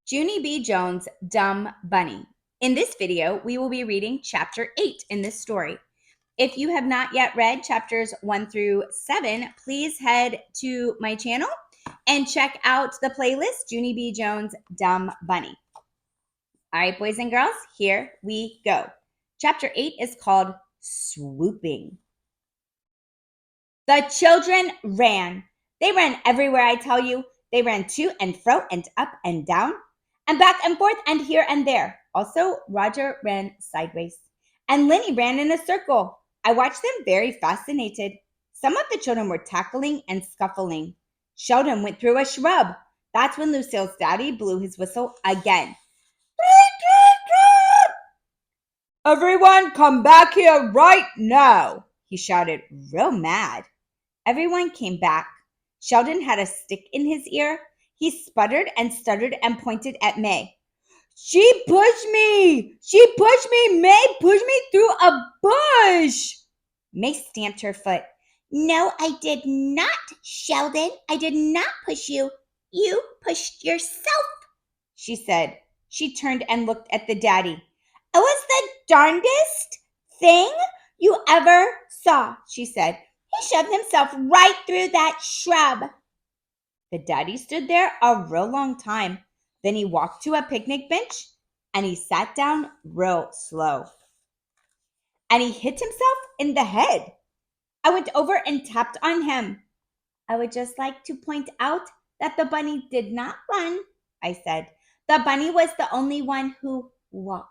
Junie B. Jones' Dumb Bunny. In this video, we will be reading Chapter 8 in this story. If you have not yet read chapters 1 through 7, please head to my channel and check out the playlist, Junie B. Jones' Dumb Bunny. All right, boys and girls, here we go. Chapter 8 is called Swooping. The children ran. They ran everywhere, I tell you. They ran to and fro and up and down and back and forth and here and there. Also, Roger ran sideways and Lenny ran in a circle. I watched them very fascinated. Some of the children were tackling and scuffling. Sheldon went through a shrub. That's when Lucille's daddy blew his whistle again. Everyone come back here right now, he shouted, real mad. Everyone came back. Sheldon had a stick in his ear. He sputtered and stuttered and pointed at May. She pushed me! She pushed me! May pushed me through a bush! May stamped her foot. No, I did not, Sheldon. I did not push you. You pushed yourself, she said. She turned and looked at the daddy. It was the darndest thing you ever saw, she said. He shoved himself right through that shrub. The daddy stood there a real long time. Then he walked to a picnic bench and he sat down real slow. And he hit himself in the head. I went over and tapped on him. I would just like to point out that the bunny did not run, I said. The bunny was the only one who walked.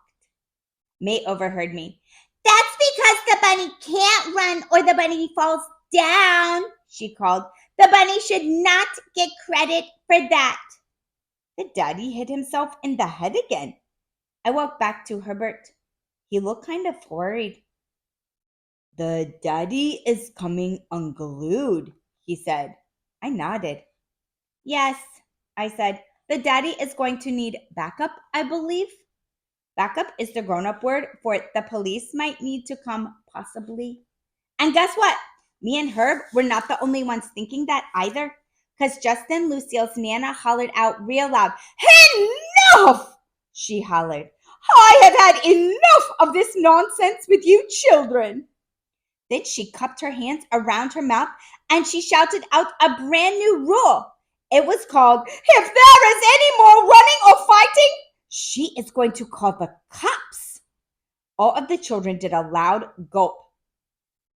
May overheard me. That's because the bunny can't run or the bunny falls down, she called. The bunny should not get credit for that. The daddy hit himself in the head again. I walked back to Herbert. He looked kind of worried. The daddy is coming unglued, he said. I nodded. Yes, I said. The daddy is going to need backup, I believe. Backup is the grown-up word for the police might need to come, possibly. And guess what? Me and Herb were not the only ones thinking that either. Because just then Lucille's Nana hollered out real loud. Enough! She hollered. I have had enough of this nonsense with you children. Then she cupped her hands around her mouth and she shouted out a brand new rule. It was called, if there is any more running or fighting, she is going to call the cops. All of the children did a loud gulp.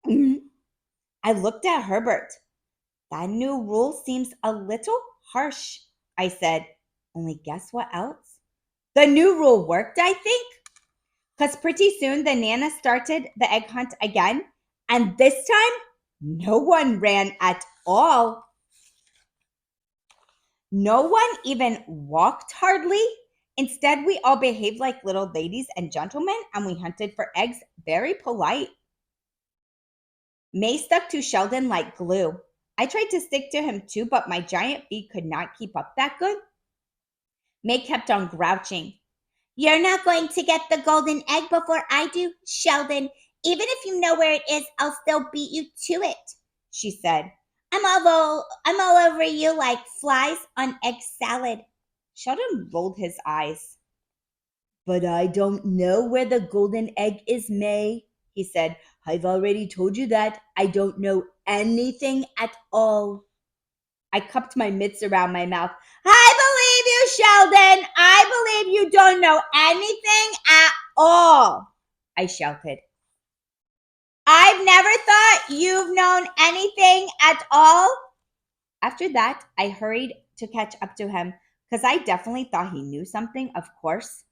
I looked at Herbert. That new rule seems a little harsh, I said. Only guess what else? The new rule worked, I think. Because pretty soon the Nana started the egg hunt again. And this time, no one ran at all. No one even walked hardly. Instead, we all behaved like little ladies and gentlemen, and we hunted for eggs very polite. May stuck to Sheldon like glue. I tried to stick to him too, but my giant feet could not keep up that good. May kept on grouching. You're not going to get the golden egg before I do, Sheldon. Even if you know where it is, I'll still beat you to it, she said. I'm all over you like flies on egg salad. Sheldon rolled his eyes. But I don't know where the golden egg is, May, he said. I've already told you that. I don't know anything at all. I cupped my mitts around my mouth. I believe you, Sheldon. I believe you don't know anything at all, I shouted. I've never thought you've known anything at all. After that, I hurried to catch up to him because I definitely thought he knew something, of course.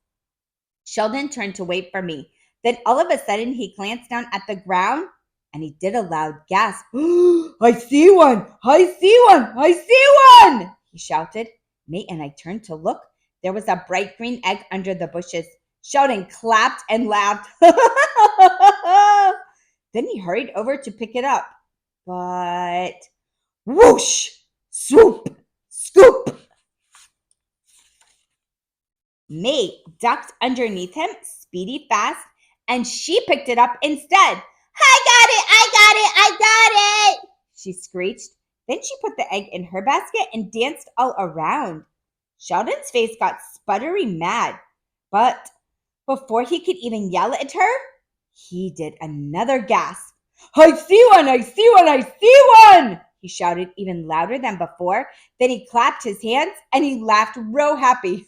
Sheldon turned to wait for me. Then all of a sudden, he glanced down at the ground and he did a loud gasp. I see one! I see one! I see one! He shouted. May and I turned to look. There was a bright green egg under the bushes. Sheldon clapped and laughed. Then he hurried over to pick it up. But whoosh! Swoop! Scoop! May ducked underneath him, speedy fast, and she picked it up instead. I got it! I got it! I got it! She screeched. Then she put the egg in her basket and danced all around. Sheldon's face got sputtery mad, but before he could even yell at her, he did another gasp. I see one! I see one! I see one! He shouted even louder than before. Then he clapped his hands and he laughed real happy.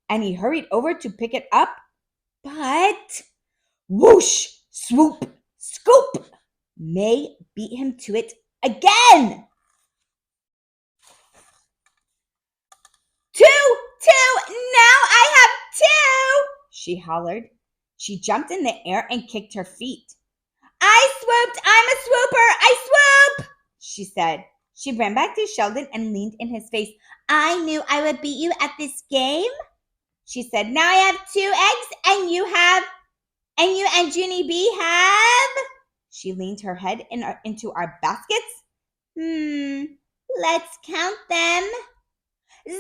And he hurried over to pick it up. But whoosh, swoop, scoop! May beat him to it again. Two! Now I have two! She hollered. She jumped in the air and kicked her feet. I swooped! I'm a swooper! I swoop! She said. She ran back to Sheldon and leaned in his face. I knew I would beat you at this game, she said. Now I have 2 eggs and you and Junie B have. She leaned her head into our baskets. Let's count them. 0!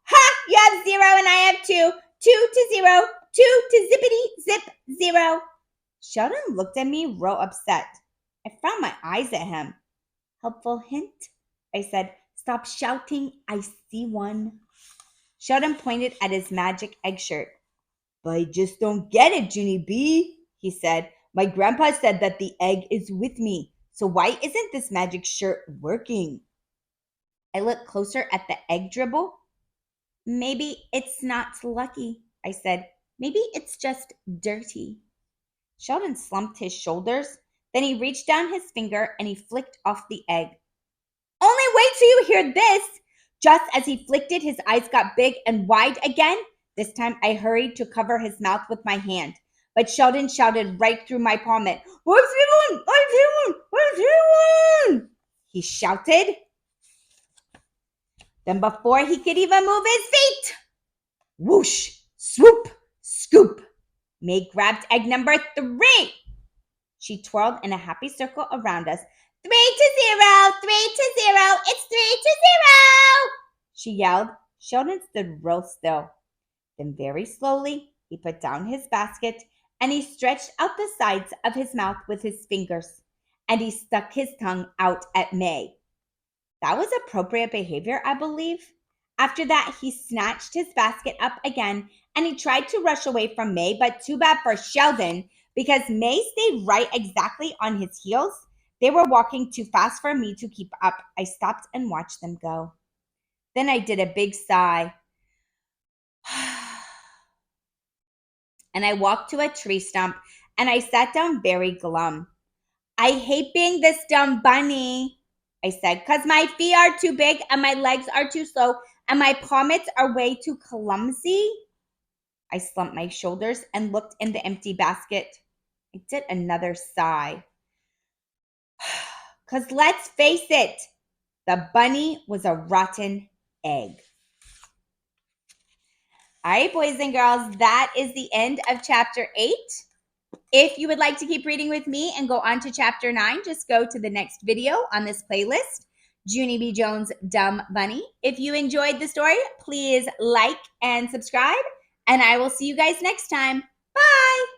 Ha! You have 0 and I have 2. 2 to 0. 2 to zippity zip 0. Sheldon looked at me real upset. I frowned my eyes at him. Helpful hint? I said. Stop shouting. I see one. Sheldon pointed at his magic egg shirt. But I just don't get it, Junie B, he said. My grandpa said that the egg is with me. So why isn't this magic shirt working? I looked closer at the egg dribble. Maybe it's not lucky, I said. Maybe it's just dirty. Sheldon slumped his shoulders. Then he reached down his finger and he flicked off the egg. Only wait till you hear this! Just as he flicked it, his eyes got big and wide again. This time I hurried to cover his mouth with my hand. But Sheldon shouted right through my palm. I've seen one! I've seen one! I've seen one! He shouted. Then before he could even move his feet, whoosh, swoop, scoop, May grabbed egg number 3. She twirled in a happy circle around us. 3 to 0, 3 to 0, it's 3 to 0, she yelled. Sheldon stood real still. Then very slowly, he put down his basket and he stretched out the sides of his mouth with his fingers and he stuck his tongue out at May. That was appropriate behavior, I believe. After that, he snatched his basket up again and he tried to rush away from May, but too bad for Sheldon because May stayed right exactly on his heels. They were walking too fast for me to keep up. I stopped and watched them go. Then I did a big sigh. And I walked to a tree stump and I sat down very glum. I hate being this dumb bunny, I said, because my feet are too big and my legs are too slow and my pomades are way too clumsy. I slumped my shoulders and looked in the empty basket. I did another sigh. Because let's face it, the bunny was a rotten egg. All right, boys and girls, that is the end of chapter 8. If you would like to keep reading with me and go on to chapter 9, just go to the next video on this playlist, Junie B. Jones' Dumb Bunny. If you enjoyed the story, please like and subscribe, and I will see you guys next time. Bye!